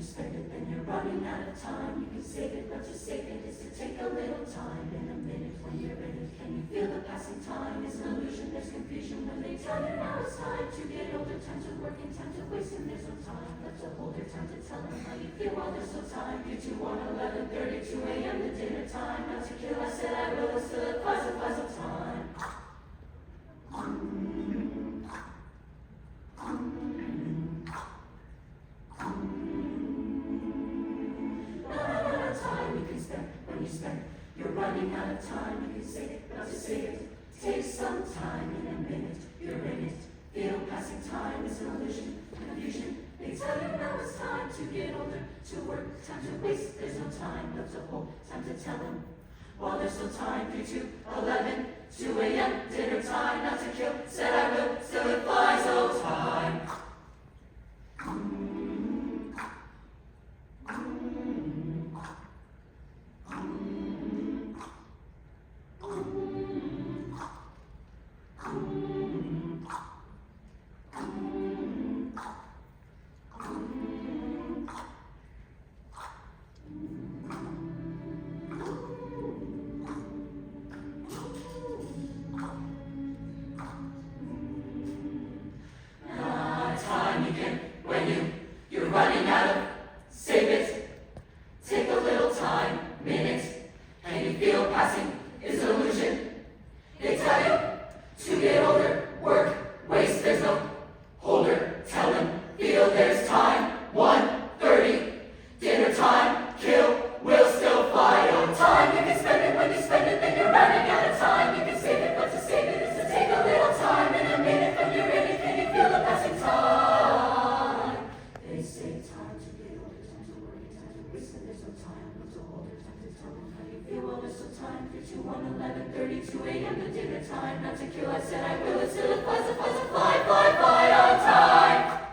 spend it, then you're running out of time. You can save it, but to save it is to take a little time. In a minute when you're in it, can you feel the passing time? It's an illusion, there's confusion when they tell you now it's time to get older, time to work and time to waste, and there's no time left to hold your time to tell them how you feel while there's no time. You 2 on 11:32 a.m. to dinner time. Not to kill, I said I will, it's still applies of time. You're running out of time, you can save it, but to save it takes some time. In a minute, you're in it. Feel passing time is an illusion, confusion. They tell you now it's time to get older, to work, time to waste. There's no time left to hold, time to tell them. While there's no time, 3 to 11, 2 a.m. dinner time. Not to kill, said I will, still it flies, oh time. You're running out of, save it, take a little time, minute, can you feel passing is an illusion? They tell you to get older, work, waste, there's no holder, tell them, feel there's time, 1:30, dinner time, kill, will still fly on time. You can spend it when you spend it, then you're running out of time. You can save it, but to save it is to take a little time. In a minute when you're in it, can you feel the passing time? They say time to get older, time to work, time to waste, and there's no time left to hold her, time to tell them how you feel. Well, there's no time, 3 to 11:32 a.m. to dinner time. Not to kill, I said I will, it still applies, fly on time.